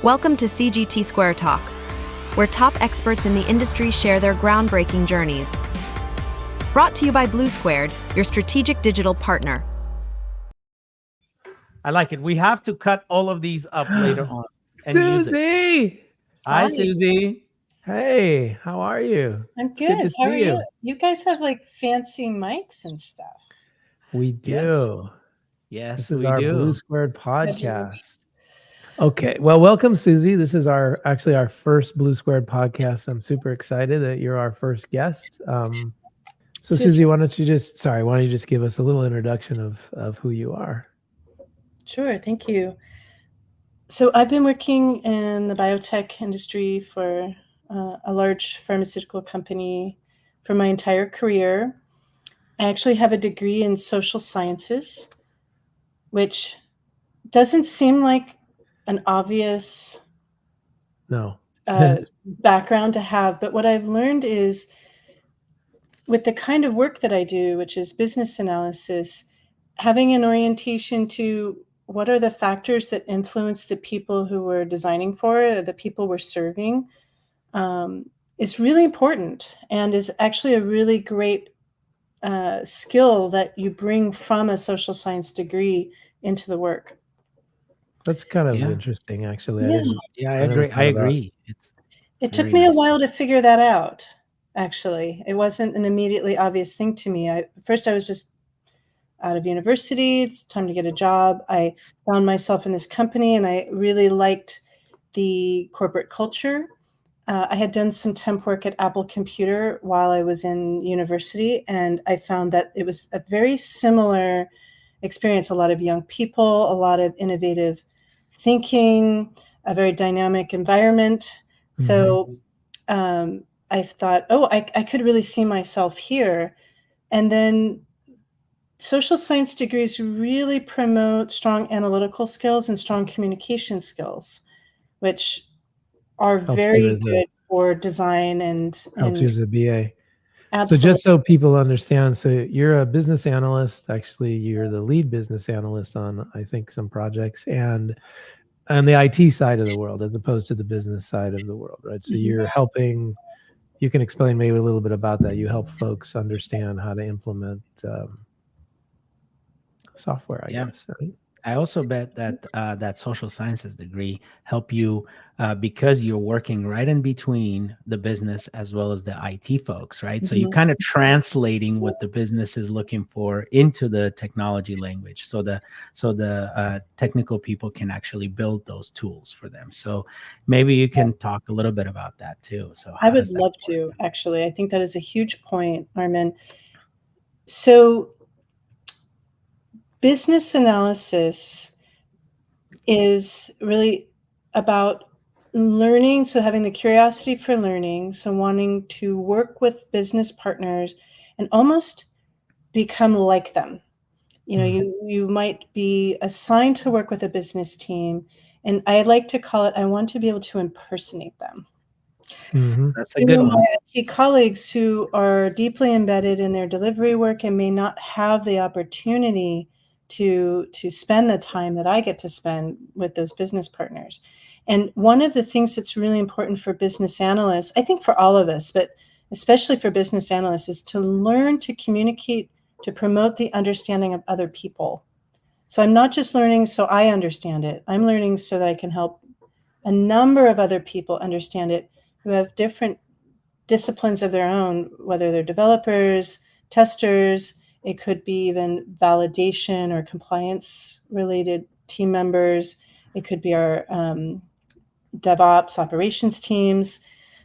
Welcome to CGT Square Talk, where top experts in the industry share their groundbreaking journeys. Brought to you by Blue Squared, your strategic digital partner. I like it. We have to cut all of these up later on and use it. Susie! Hi, Susie. Hey, how are you? I'm It's good. to How see are you? You guys have like fancy mics and stuff. We do. Yes, This is we our do. Blue Squared podcast. Okay, well, welcome, Susie. This is actually our first Blue Squared podcast. I'm super excited that you're our first guest. So, Susie, why don't you just give us a little introduction of who you are? Sure, thank you. So I've been working in the biotech industry for a large pharmaceutical company for my entire career. I actually have a degree in social sciences, which doesn't seem like an obvious background to have. But what I've learned is with the kind of work that I do, which is business analysis, having an orientation to what are the factors that influence the people who we're designing for, or the people we're serving, is really important and is actually a really great skill that you bring from a social science degree into the work. That's kind of interesting, actually. Yeah. I agree. It took me a while to figure that out, actually. It wasn't an immediately obvious thing to me. First, I was just out of university. It's time to get a job. I found myself in this company, and I really liked the corporate culture. I had done some temp work at Apple Computer while I was in university, and I found that it was a very similar experience. A lot of young people, a lot of innovative thinking, a very dynamic environment. So I thought, I could really see myself here. And then social science degrees really promote strong analytical skills and strong communication skills, which are very good for design and helps you as a BA. Absolutely. So just so people understand, so you're a business analyst. Actually, you're the lead business analyst on, I think, some projects and on the IT side of the world, as opposed to the business side of the world, right? So you're helping. You can explain maybe a little bit about that. You help folks understand how to implement software, I guess. Right? I also bet that that social sciences degree help you because you're working right in between the business as well as the IT folks, right? So you're kind of translating what the business is looking for into the technology language, so the technical people can actually build those tools for them. So maybe you can talk a little bit about that too. So I would love to, actually. I think that is a huge point, Armen. So business analysis is really about learning, so having the curiosity for learning, so wanting to work with business partners and almost become like them. You know, you might be assigned to work with a business team, and I like to call it, I want to be able to impersonate them. That's a good one. My IT colleagues who are deeply embedded in their delivery work and may not have the opportunity to spend the time that I get to spend with those business partners. And one of the things that's really important for business analysts, I think for all of us, but especially for business analysts, is to learn to communicate, to promote the understanding of other people. So I'm not just learning so I understand it. I'm learning so that I can help a number of other people understand it who have different disciplines of their own, whether they're developers, testers, it could be even validation or compliance related team members. It could be our DevOps operations teams.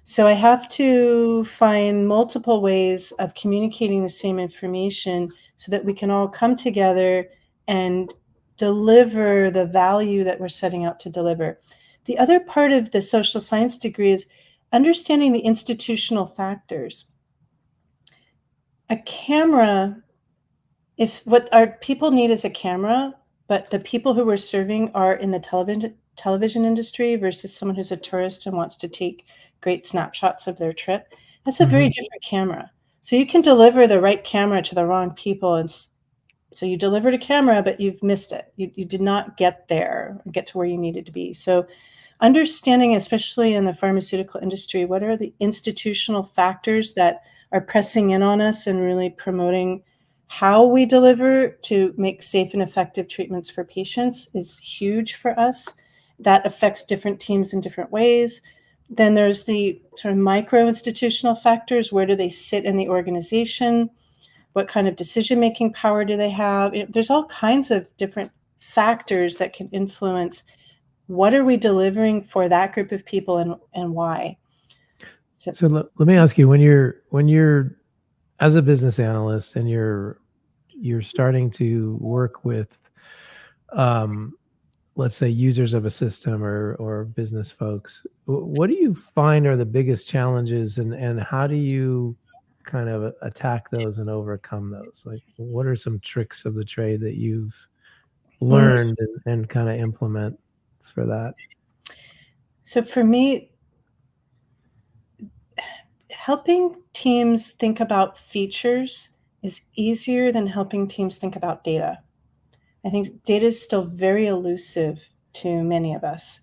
So I have to find multiple ways of communicating the same information so that we can all come together and deliver the value that we're setting out to deliver. The other part of the social science degree is understanding the institutional factors. A camera, if what our people need is a camera, but the people who we're serving are in the television industry versus someone who's a tourist and wants to take great snapshots of their trip, that's a very different camera. So you can deliver the right camera to the wrong people. And so you delivered a camera, but you've missed it. You did not get there, get to where you needed to be. So understanding, especially in the pharmaceutical industry, what are the institutional factors that are pressing in on us and really promoting how we deliver to make safe and effective treatments for patients is huge for us. That affects different teams in different ways. Then there's the sort of micro institutional factors. Where do they sit in the organization? What kind of decision-making power do they have? There's all kinds of different factors that can influence what are we delivering for that group of people and why. So let me ask you, when you're as a business analyst and you're starting to work with, let's say, users of a system or business folks, what do you find are the biggest challenges, and how do you kind of attack those and overcome those? Like, what are some tricks of the trade that you've learned and kind of implement for that? So for me, helping teams think about features is easier than helping teams think about data. I think data is still very elusive to many of us.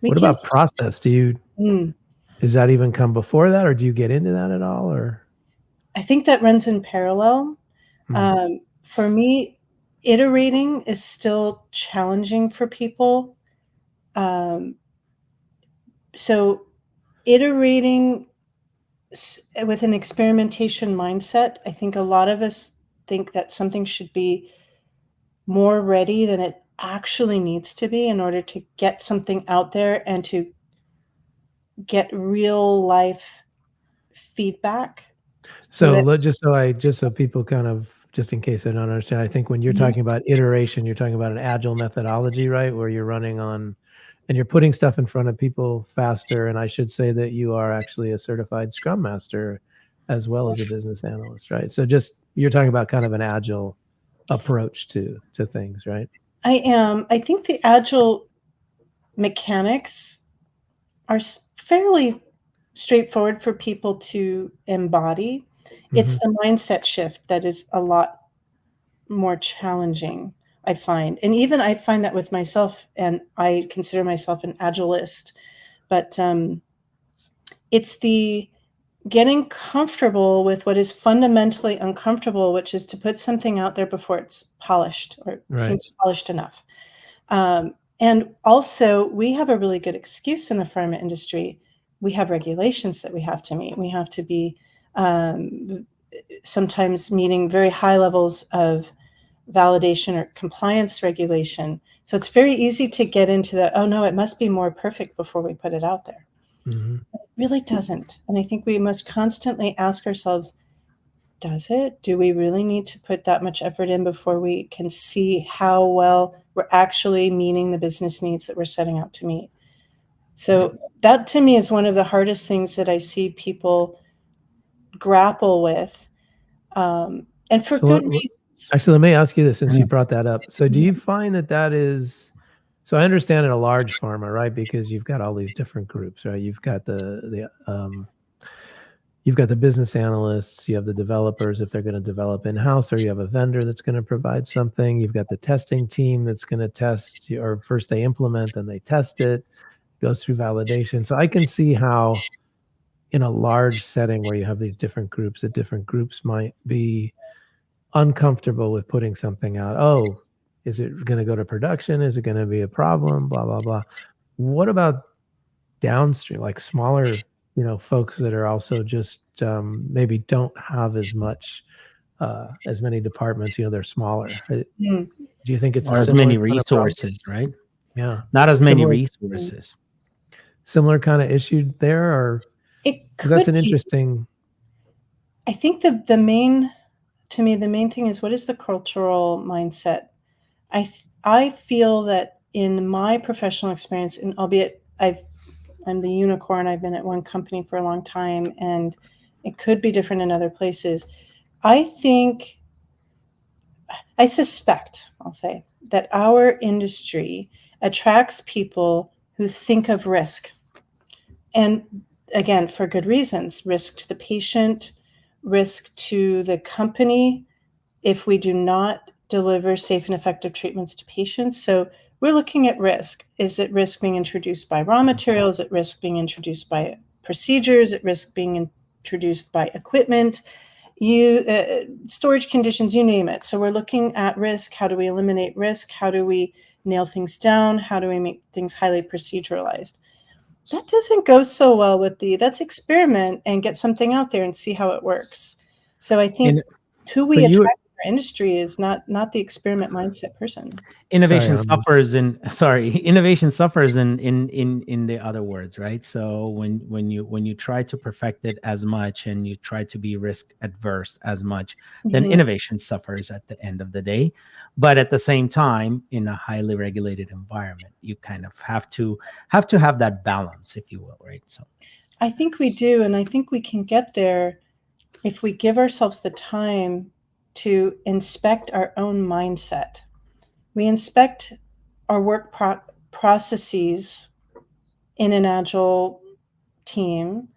What about process? Does that even come before that, or do you get into that at all? Or I think that runs in parallel. For me, iterating is still challenging for people. So iterating with an experimentation mindset, I think a lot of us think that something should be more ready than it actually needs to be in order to get something out there and to get real life feedback. So just so people kind of, just in case I don't understand, I think when you're talking about iteration, you're talking about an agile methodology, right? Where you're running on, and you're putting stuff in front of people faster. And I should say that you are actually a certified Scrum Master as well as a business analyst, right? So just, you're talking about kind of an agile approach to things, right? I am. I think the agile mechanics are fairly straightforward for people to embody. It's the mindset shift that is a lot more challenging, I find. And even I find that with myself, and I consider myself an agilist, but it's the getting comfortable with what is fundamentally uncomfortable, which is to put something out there before it's polished or seems polished enough. And also, we have a really good excuse in the pharma industry. We have regulations that we have to meet. We have to be sometimes meeting very high levels of validation or compliance regulation. So it's very easy to get into the, oh no, it must be more perfect before we put it out there. It really doesn't. And I think we must constantly ask ourselves, does it? Do we really need to put that much effort in before we can see how well we're actually meeting the business needs that we're setting out to meet? So that to me is one of the hardest things that I see people grapple with, and for good reasons. Actually, let me ask you this, since you brought that up. So do you find that is, so I understand in a large pharma, right? Because you've got all these different groups, right? You've got you've got the business analysts, you have the developers if they're going to develop in-house, or you have a vendor that's going to provide something. You've got the testing team that's going to test, or first they implement, then they test it, goes through validation. So I can see how in a large setting where you have these different groups, that different groups might be uncomfortable with putting something out. Oh, is it going to go to production? Is it going to be a problem? Blah, blah, blah. What about downstream, like smaller, folks that are also just maybe don't have as much, as many departments, they're smaller. Do you think it's or as many resources, right? Yeah. Not as many resources. Similar kind of issue there, or that's an interesting. I think the main thing is, what is the cultural mindset? I feel that in my professional experience, and albeit I'm the unicorn, I've been at one company for a long time, and it could be different in other places. I suspect, I'll say, that our industry attracts people who think of risk. And again, for good reasons: risk to the patient, risk to the company if we do not deliver safe and effective treatments to patients. So we're looking at risk. Is it risk being introduced by raw materials? Is it risk being introduced by procedures? Is it risk being introduced by equipment? Storage conditions, you name it. So we're looking at risk. How do we eliminate risk? How do we nail things down? How do we make things highly proceduralized? That doesn't go so well with let's experiment and get something out there and see how it works. So I think who we attract in our industry is not the experiment mindset person. Innovation suffers in the other words, right? So when you try to perfect it as much and you try to be risk adverse as much, then innovation suffers at the end of the day. But at the same time, in a highly regulated environment, you kind of have to have that balance, if you will, right? So I think we do, and I think we can get there if we give ourselves the time to inspect our own mindset. We inspect our work processes in an Agile team,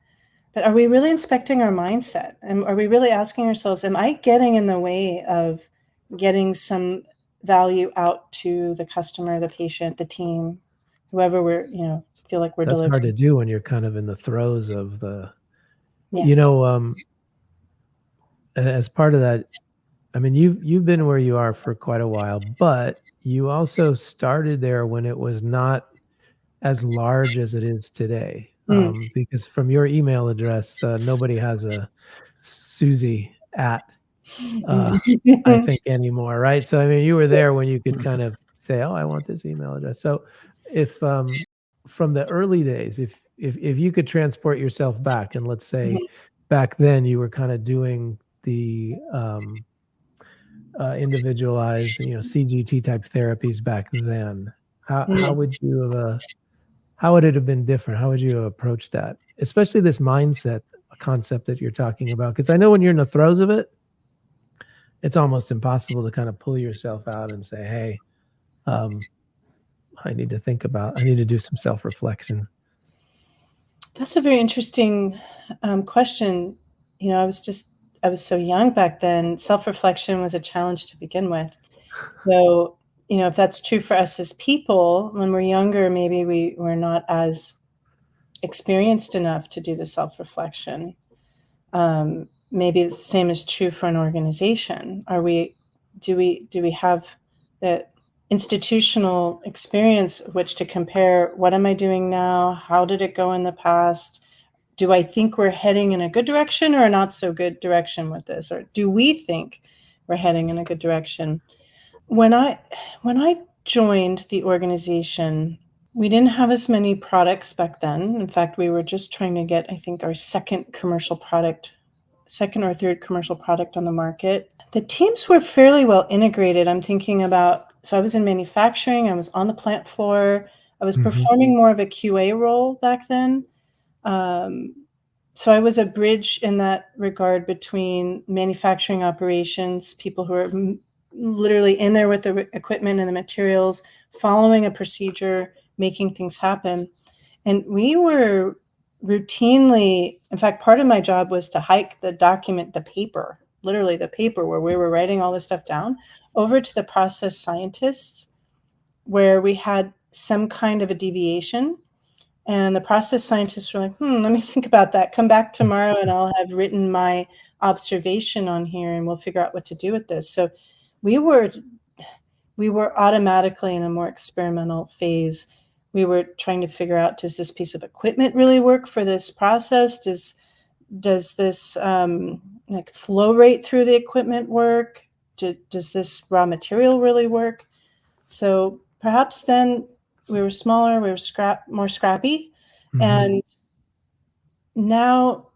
but are we really inspecting our mindset? And are we really asking ourselves, am I getting in the way of getting some value out to the customer, the patient, the team, whoever we're, feel like we're delivering? That's hard to do when you're kind of in the throes of the, yes. As part of that, I mean, you've been where you are for quite a while, but you also started there when it was not as large as it is today. Because from your email address, nobody has a Susie at, I think, anymore, right? So, I mean, you were there when you could kind of say, oh, I want this email address. So if from the early days, if you could transport yourself back, and let's say back then you were kind of doing the individualized, CGT type therapies back then, how would it have been different? How would you have approached that? Especially this mindset concept that you're talking about, because I know when you're in the throes of it, it's almost impossible to kind of pull yourself out and say, hey, I need to do some self-reflection. That's a very interesting question. I was so young back then. Self-reflection was a challenge to begin with. So, if that's true for us as people, when we're younger, maybe we're not as experienced enough to do the self-reflection. Maybe the same is true for an organization. Do we have the institutional experience of which to compare? What am I doing now? How did it go in the past? Do I think we're heading in a good direction or a not so good direction with this? Or do we think we're heading in a good direction? When I joined the organization, we didn't have as many products back then. In fact, we were just trying to get, I think, our second or third commercial product on the market. The teams were fairly well integrated. I'm thinking about, so I was in manufacturing, I was on the plant floor, I was performing more of a QA role back then. So I was a bridge in that regard between manufacturing operations, people who are literally in there with the equipment and the materials, following a procedure, making things happen. And we were routinely, in fact, part of my job was to hike the paper, literally the paper where we were writing all this stuff down, over to the process scientists, where we had some kind of a deviation. And the process scientists were like, let me think about that. Come back tomorrow and I'll have written my observation on here and we'll figure out what to do with this. So we were automatically in a more experimental phase. We were trying to figure out, does this piece of equipment really work for this process? Does this flow rate through the equipment work? Does this raw material really work? So perhaps then we were smaller, we were more scrappy. And now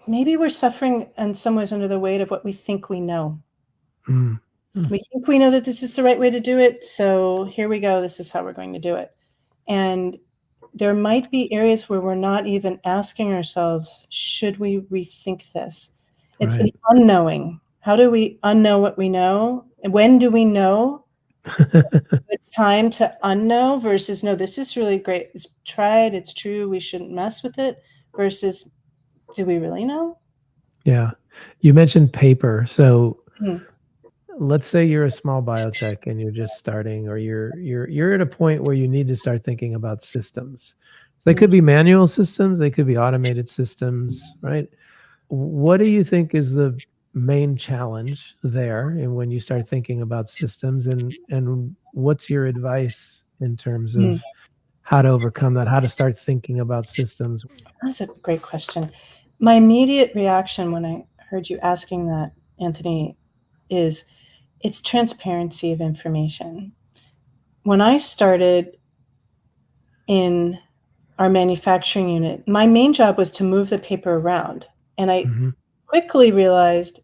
maybe we're suffering in some ways under the weight of what we think we know. We think we know that this is the right way to do it. So here we go. This is how we're going to do it. And there might be areas where we're not even asking ourselves, should we rethink this? It's an unknowing. How do we unknow what we know? And when do we know? The time to unknow versus, no, this is really great. It's tried. It's true. We shouldn't mess with it. Versus, do we really know? Yeah. You mentioned paper. So let's say you're a small biotech and you're just starting, or you're at a point where you need to start thinking about systems. They could be manual systems, they could be automated systems, right? What do you think is the main challenge there, and when you start thinking about systems, and what's your advice in terms of how to overcome that, how to start thinking about systems? That's a great question. My immediate reaction when I heard you asking that, Anthony, is it's transparency of information. When I started in our manufacturing unit, my main job was to move the paper around. And I quickly realized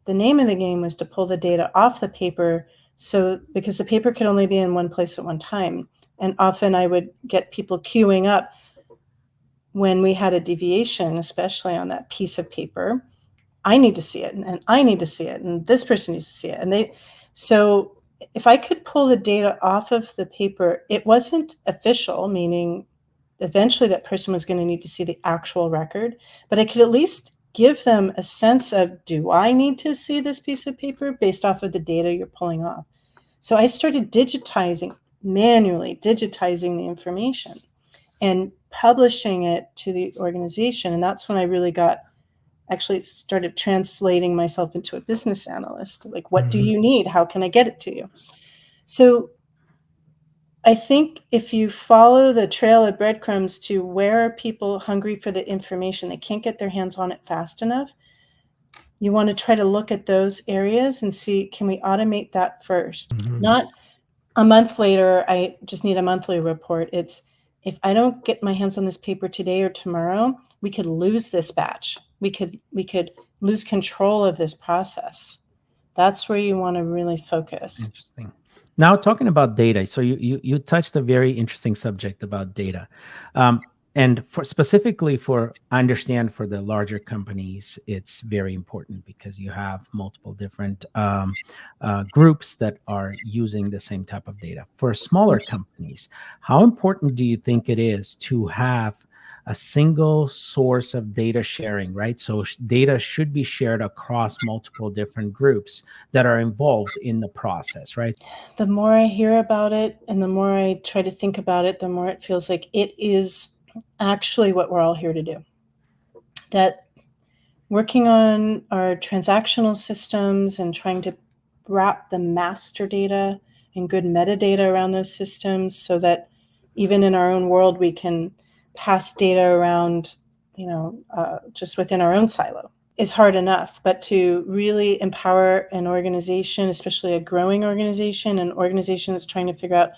the name of the game was to pull the data off the paper, because the paper could only be in one place at one time. And often I would get people queuing up when we had a deviation, especially on that piece of paper. I need to see it, and I need to see it, and this person needs to see it. So if I could pull the data off of the paper, it wasn't official, meaning eventually that person was going to need to see the actual record, but I could at least give them a sense of, do I need to see this piece of paper based off of the data you're pulling off? So I started manually digitizing the information and publishing it to the organization. And that's when I actually started translating myself into a business analyst. Like, what do you need? How can I get it to you? So I think if you follow the trail of breadcrumbs to where are people hungry for the information, they can't get their hands on it fast enough, you want to try to look at those areas and see, can we automate that first? Not a month later, I just need a monthly report. It's, if I don't get my hands on this paper today or tomorrow, we could lose this batch. We could lose control of this process. That's where you want to really focus. Interesting. Now, talking about data, so you touched a very interesting subject about data. And specifically I understand for the larger companies, it's very important because you have multiple different groups that are using the same type of data. For smaller companies, how important do you think it is to have a single source of data sharing, right? So data should be shared across multiple different groups that are involved in the process, right? The more I hear about it and the more I try to think about it, the more it feels like it is actually what we're all here to do. That working on our transactional systems and trying to wrap the master data and good metadata around those systems so that even in our own world, we can pass data around, just within our own silo is hard enough. But to really empower an organization, especially a growing organization, an organization that's trying to figure out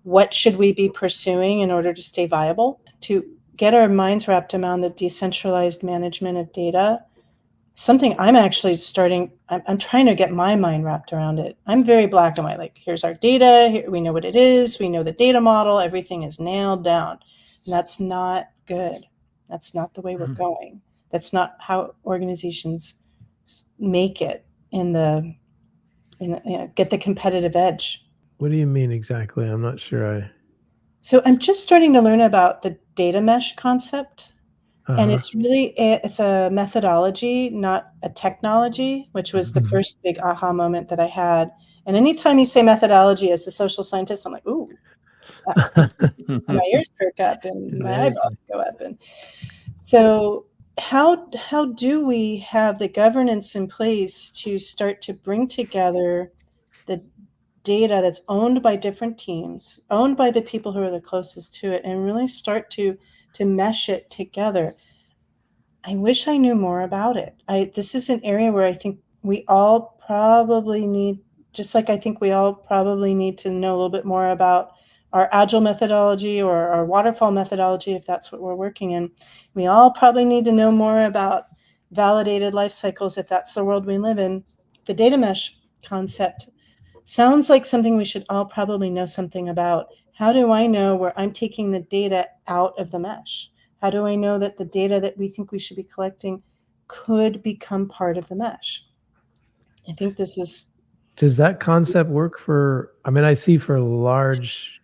what should we be pursuing in order to stay viable, to get our minds wrapped around the decentralized management of data, something I'm actually I'm trying to get my mind wrapped around it. I'm very black and white, like, here's our data, here, we know what it is, we know the data model, everything is nailed down. And that's not good. That's not the way we're going. That's not how organizations make it get the competitive edge. What do you mean exactly? I'm not sure. So I'm just starting to learn about the data mesh concept. And it's really, it's a methodology, not a technology, which was the first big aha moment that I had. And anytime you say methodology as a social scientist, I'm like, ooh, my ears perk up and my eyebrows go up. And so how do we have the governance in place to start to bring together the data that's owned by different teams, owned by the people who are the closest to it, and really start to mesh it together? I wish I knew more about it. This is an area where I think we all probably need, just like I think we all probably need to know a little bit more about our Agile methodology or our waterfall methodology, if that's what we're working in. We all probably need to know more about validated life cycles, if that's the world we live in. The data mesh concept sounds like something we should all probably know something about. How do I know where I'm taking the data out of the mesh? How do I know that the data that we think we should be collecting could become part of the mesh? I think this is... Does that concept work for, I see for large,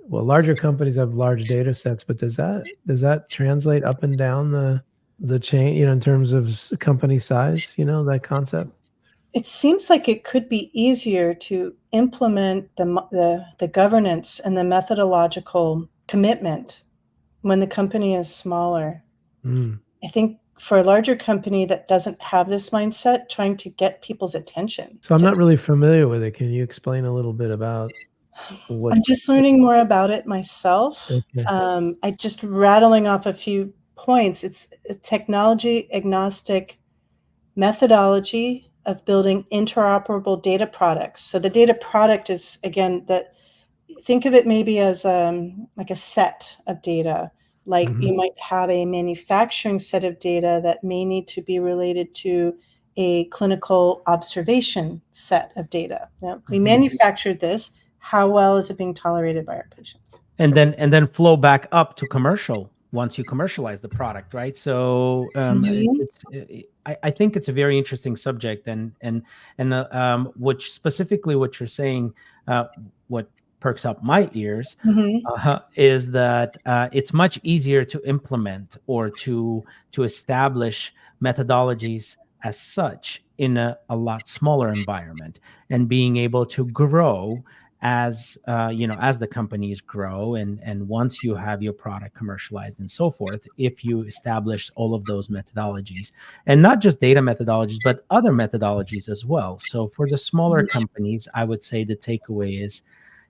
larger companies have large data sets, but does that translate up and down the chain, in terms of company size, that concept? it seems like it could be easier to implement the governance and the methodological commitment when the company is smaller. I think for a larger company that doesn't have this mindset, trying to get people's attention. So I'm not really familiar with it. Can you explain a little bit about what? I'm just learning more about it myself. Okay. I just rattling off a few points. It's a technology agnostic methodology of building interoperable data products. So the data product is, again, that think of it maybe as like a set of data. Like you might have a manufacturing set of data that may need to be related to a clinical observation set of data. Now, we manufactured this. How well is it being tolerated by our patients? And then flow back up to commercial once you commercialize the product, right? So I think it's a very interesting subject, and which specifically what you're saying, what perks up my ears is that it's much easier to implement or to establish methodologies as such in a lot smaller environment, and being able to grow as as the companies grow, and once you have your product commercialized and so forth, if you establish all of those methodologies, and not just data methodologies but other methodologies as well. So for the smaller companies, I would say the takeaway is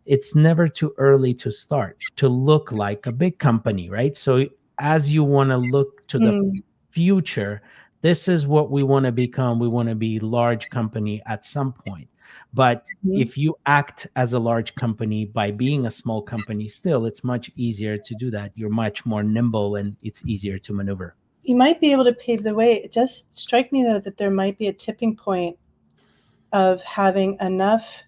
it's never too early to start to look like a big company, right? So as you want to look to the future, this is what we want to become. We want to be large company at some point. But if you act as a large company by being a small company, still, it's much easier to do that. You're much more nimble and it's easier to maneuver. You might be able to pave the way. It does strike me, though, that there might be a tipping point of having enough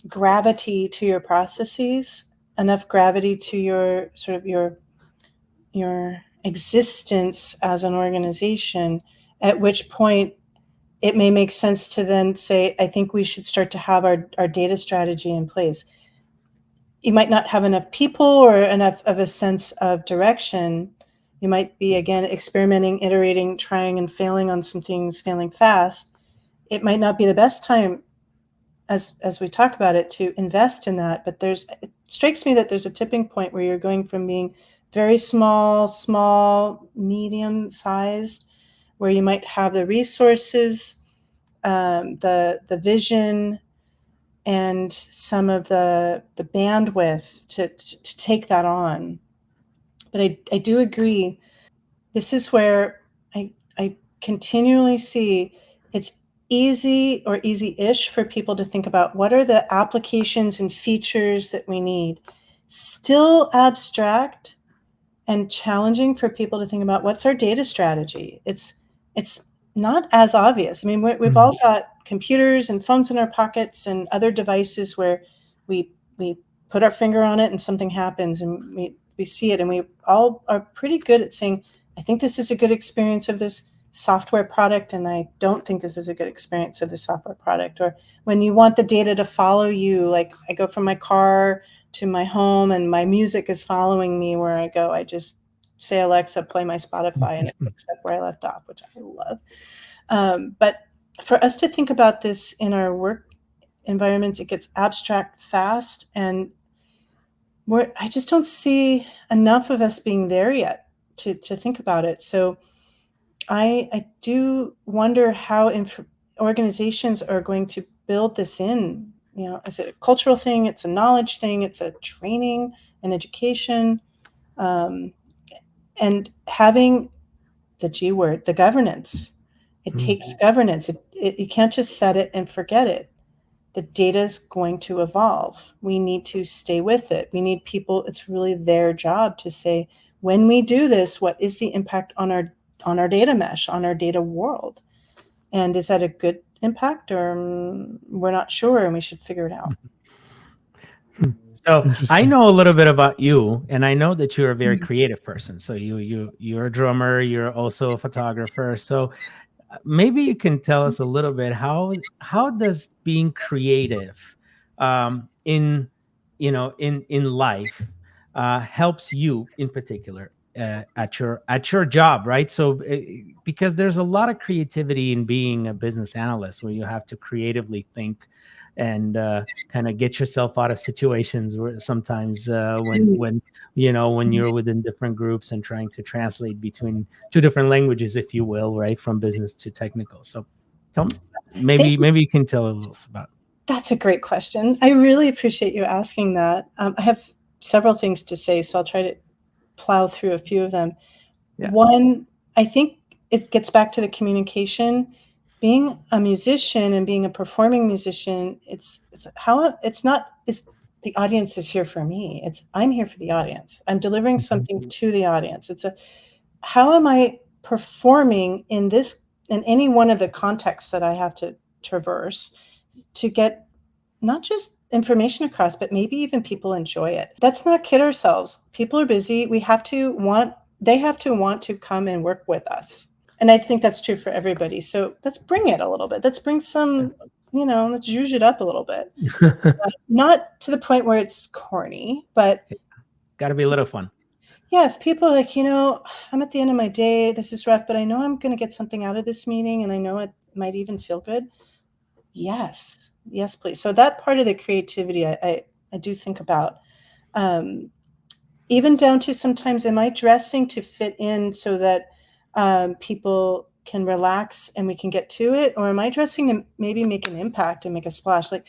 gravity to your processes, enough gravity to your sort of your existence as an organization, at which point it may make sense to then say, I think we should start to have our data strategy in place. You might not have enough people or enough of a sense of direction. You might be, again, experimenting, iterating, trying and failing on some things, failing fast. It might not be the best time, as we talk about it, to invest in that. But it strikes me that there's a tipping point where you're going from being very small, medium-sized, where you might have the resources, the vision, and some of the bandwidth to take that on. But I do agree. This is where I continually see it's easy or easy-ish for people to think about what are the applications and features that we need. Still abstract and challenging for people to think about what's our data strategy. It's not as obvious. I mean, we've all got computers and phones in our pockets and other devices where we put our finger on it and something happens and we see it, and we all are pretty good at saying, I think this is a good experience of this software product, and I don't think this is a good experience of the software product. Or when you want the data to follow you, like I go from my car to my home and my music is following me where I go. I just say, Alexa, play my Spotify, and it picks up where I left off, which I love. But for us to think about this in our work environments, it gets abstract fast, and I just don't see enough of us being there yet to think about it. So I do wonder how organizations are going to build this in. Is it a cultural thing? It's a knowledge thing. It's a training and education, and having the G word, the governance. It takes governance. You can't just set it and forget it. The data is going to evolve. We need to stay with it. We need people. It's really their job to say, when we do this, what is the impact on our data mesh, on our data world? And is that a good impact, or we're not sure and we should figure it out? So I know a little bit about you, and I know that you're a very creative person. So you're a drummer, you're also a photographer. So maybe you can tell us a little bit how does being creative in life helps you in particular, at your job, right? So because there's a lot of creativity in being a business analyst, where you have to creatively think and kind of get yourself out of situations where sometimes when you're within different groups and trying to translate between two different languages, if you will, right, from business to technical. So maybe you can tell us about. That's a great question. I really appreciate you asking that. I have several things to say, so I'll try to plow through a few of them. Yeah. One, I think it gets back to the communication. Being a musician and being a performing musician, it's the audience is here for me. I'm here for the audience. I'm delivering something to the audience. How am I performing in any one of the contexts that I have to traverse to get not just information across, but maybe even people enjoy it. Let's not kid ourselves. People are busy. They have to want to come and work with us. And I think that's true for everybody. So let's bring it a little bit. Let's bring some, let's zhuzh it up a little bit. Not to the point where it's corny, but got to be a little fun. Yeah, if people are like, I'm at the end of my day, this is rough, but I know I'm going to get something out of this meeting, and I know it might even feel good. Yes, please. So that part of the creativity, I do think about. Even down to sometimes, am I dressing to fit in so that people can relax and we can get to it? Or am I dressing to maybe make an impact and make a splash? Like,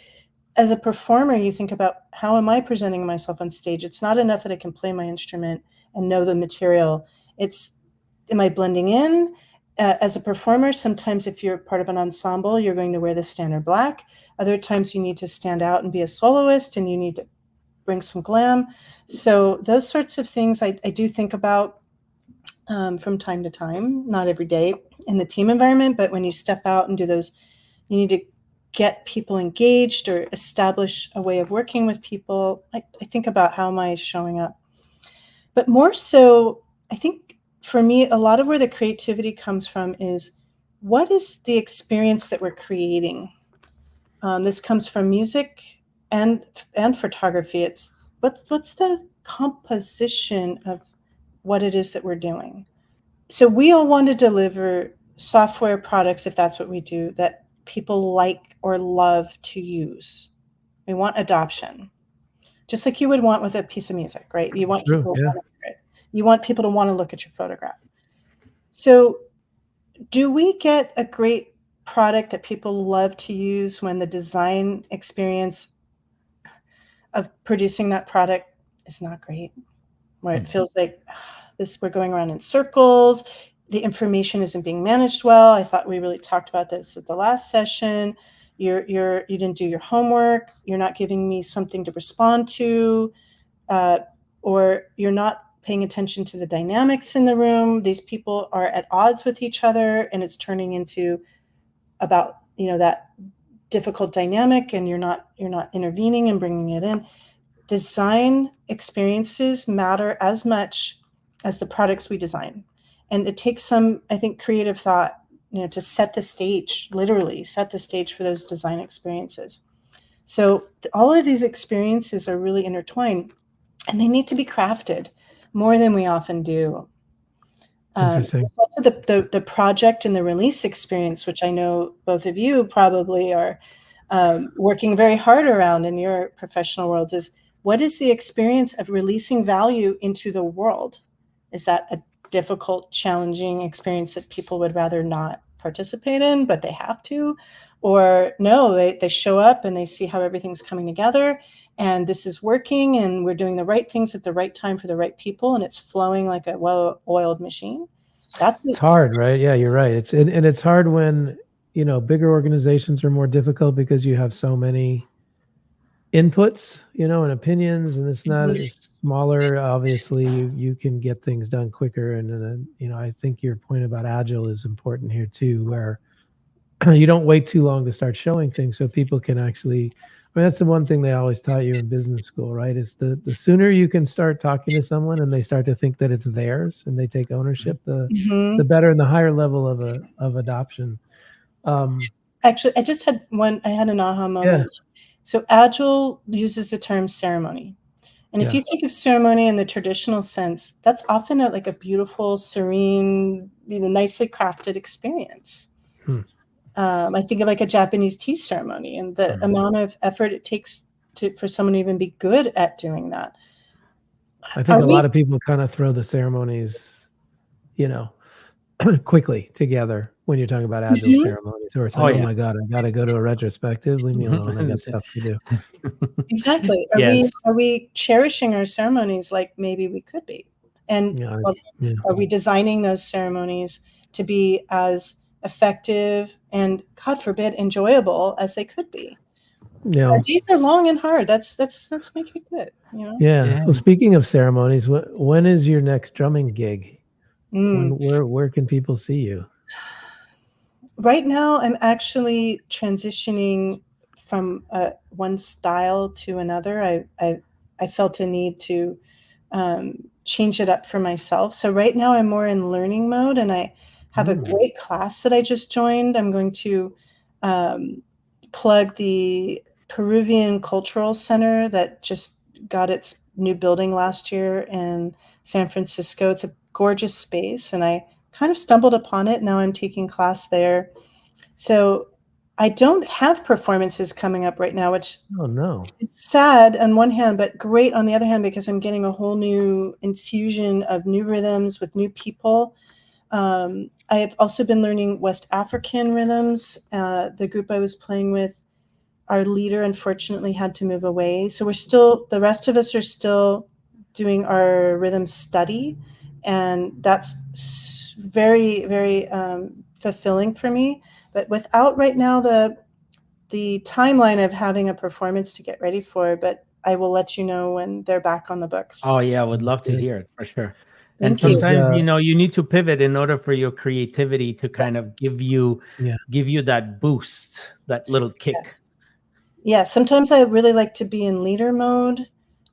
as a performer, you think about, how am I presenting myself on stage? It's not enough that I can play my instrument and know the material. Am I blending in? As a performer, sometimes if you're part of an ensemble, you're going to wear the standard black. Other times you need to stand out and be a soloist, and you need to bring some glam. So those sorts of things I do think about from time to time, not every day in the team environment, but when you step out and do those, you need to get people engaged or establish a way of working with people. I think about, how am I showing up? But more so, I think for me, a lot of where the creativity comes from is, what is the experience that we're creating? This comes from music and photography. It's what's the composition of what it is that we're doing. So we all want to deliver software products, if that's what we do, that people like or love to use. We want adoption, just like you would want with a piece of music, right? You want people to want to hear it. You want people to want to look at your photograph. So do we get a great product that people love to use when the design experience of producing that product is not great, where it feels like we're going around in circles, the information isn't being managed well? I thought we really talked about this at the last session. You didn't do your homework. You're not giving me something to respond to, or you're not paying attention to the dynamics in the room. These people are at odds with each other, and it's turning into about, that difficult dynamic, and you're not intervening and bringing it in. Design experiences matter as much as the products we design. And it takes some, I think, creative thought, to set the stage, literally set the stage for those design experiences. So all of these experiences are really intertwined, and they need to be crafted more than we often do. Interesting. Also the project and the release experience, which I know both of you probably are working very hard around in your professional worlds, is, what is the experience of releasing value into the world? Is that a difficult, challenging experience that people would rather not participate in, but they have to? Or no, they show up and they see how everything's coming together, and this is working, and we're doing the right things at the right time for the right people, and it's flowing like a well-oiled machine. It's hard, right? Yeah, you're right. It's hard when, bigger organizations are more difficult because you have so many inputs, and opinions, and it's not as smaller. Obviously, you can get things done quicker. And then, I think your point about Agile is important here too, where you don't wait too long to start showing things, so people can actually, that's the one thing they always taught you in business school, right? Is the sooner you can start talking to someone and they start to think that it's theirs and they take ownership, the better, and the higher level of adoption. Actually, I had an aha moment. Yeah. So Agile uses the term ceremony. And if you think of ceremony in the traditional sense, that's often like a beautiful, serene, nicely crafted experience. I think of like a Japanese tea ceremony and the amount of effort it takes for someone to even be good at doing that. I think a lot of people kind of throw the ceremonies, quickly together when you're talking about Agile ceremonies, or it's like, oh my God, I got to go to a retrospective. Leave me alone. I got stuff to do. Exactly. Are we cherishing our ceremonies like maybe we could be? And are we designing those ceremonies to be as effective and, God forbid, enjoyable as they could be? Our days are long and hard. Let's make it good. Yeah. Well, speaking of ceremonies, when is your next drumming gig? Where can people see you? Right now, I'm actually transitioning from one style to another. I felt a need to change it up for myself. So right now, I'm more in learning mode, and I have a great class that I just joined. I'm going to plug the Peruvian Cultural Center that just got its new building last year in San Francisco. It's a gorgeous space, and I kind of stumbled upon it. Now I'm taking class there. So I don't have performances coming up right now, which is sad on one hand, but great on the other hand, because I'm getting a whole new infusion of new rhythms with new people. I have also been learning West African rhythms. The group I was playing with, our leader unfortunately had to move away. So the rest of us are still doing our rhythm study. And that's very, very fulfilling for me. But without right now the timeline of having a performance to get ready for, but I will let you know when they're back on the books. Oh yeah, I would love to hear it for sure. And sometimes, you need to pivot in order for your creativity to kind of give you that boost, that little kick. Yeah, sometimes I really like to be in leader mode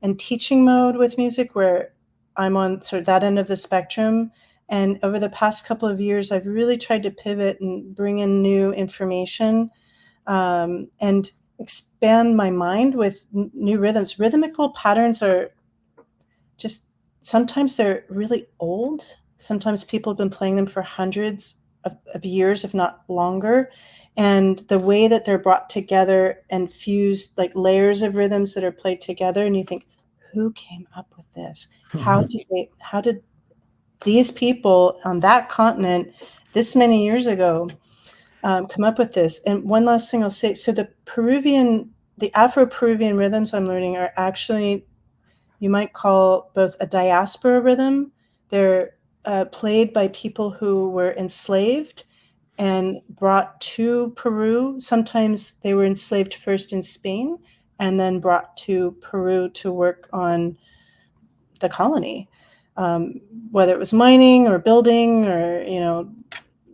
and teaching mode with music, where I'm on sort of that end of the spectrum. And over the past couple of years, I've really tried to pivot and bring in new information and expand my mind with new rhythms. Rhythmical patterns are just, sometimes they're really old. Sometimes people have been playing them for hundreds of years, if not longer. And the way that they're brought together and fused, like layers of rhythms that are played together, and you think, who came up with this? How did these people on that continent this many years ago come up with this? And one last thing I'll say, so the Afro-Peruvian rhythms I'm learning are actually, you might call both a diaspora rhythm. They're played by people who were enslaved and brought to Peru. Sometimes they were enslaved first in Spain and then brought to Peru to work on the colony, whether it was mining or building or,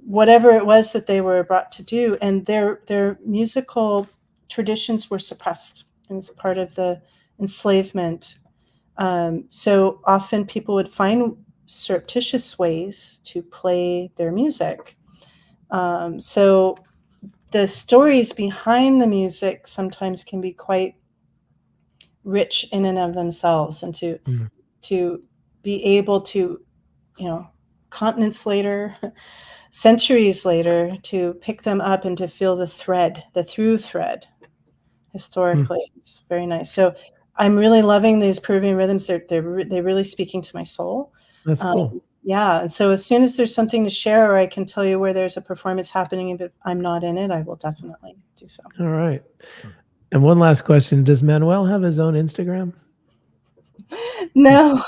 whatever it was that they were brought to do. And their musical traditions were suppressed as part of the enslavement. So often people would find surreptitious ways to play their music. So the stories behind the music sometimes can be quite rich in and of themselves, and to be able to, continents later, centuries later, to pick them up and to feel the through thread historically. It's very nice. So I'm really loving these Peruvian rhythms. They're really speaking to my soul. That's cool. Yeah. And so as soon as there's something to share, or I can tell you where there's a performance happening, if I'm not in it, I will definitely do so. All right. And one last question. Does Manuel have his own Instagram? No.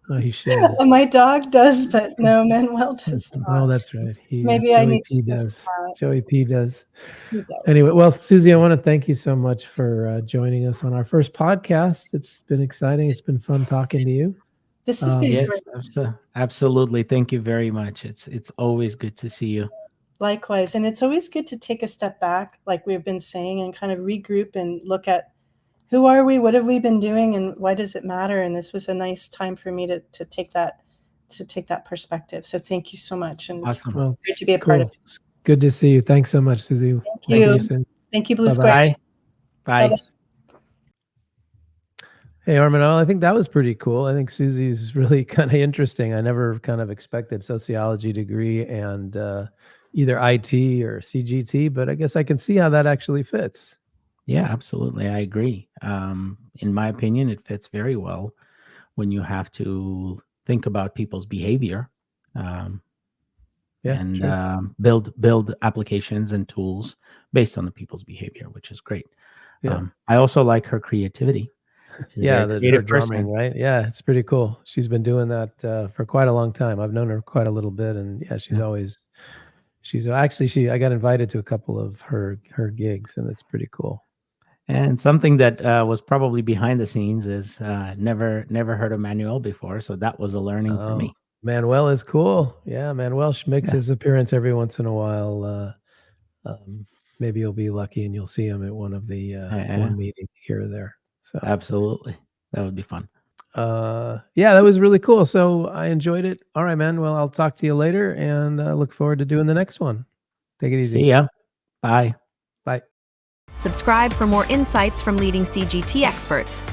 Oh, he should. My dog does, but no, Manuel does not. Oh, that's right. Maybe I need to. Does. Joey P does. He does. Anyway, well, Susie, I want to thank you so much for joining us on our first podcast. It's been exciting. It's been fun talking to you. This has been great. Absolutely. Thank you very much. It's always good to see you. Likewise. And it's always good to take a step back, like we've been saying, and kind of regroup and look at who are we, what have we been doing, and why does it matter? And this was a nice time for me to take that perspective. So thank you so much. And awesome. It's great to be a part of it. Good to see you. Thanks so much, Susie. Thank you. Thank you, Blue Square. Bye. Bye. Hey, Armen, I think that was pretty cool. I think Susie's really kind of interesting. I never kind of expected sociology degree and either IT or CGT, but I guess I can see how that actually fits. Yeah, absolutely. I agree. In my opinion, it fits very well when you have to think about people's behavior, um, Yeah, and sure. build applications and tools based on the people's behavior, which is great. Yeah. I also like her creativity. She's a Yeah, very her creative drumming, person. right? Yeah, it's pretty cool. She's been doing that for quite a long time. I've known her quite a little bit, and yeah, Yeah. she's actually I got invited to a couple of her gigs, and it's pretty cool. And something that was probably behind the scenes is never heard of Manuel before, so that was a learning for Oh, me. Manuel is cool. Yeah, Manuel makes Yeah. his appearance every once in a while. Um, Maybe you'll be lucky and you'll see him at one of the Yeah, one meeting here or there. So absolutely. That would be fun. yeah, that was really cool. So I enjoyed it. All right, man. Well, I'll talk to you later and look forward to doing the next one. Take it See easy. ya. Bye. Bye. Subscribe for more insights from leading CGT experts.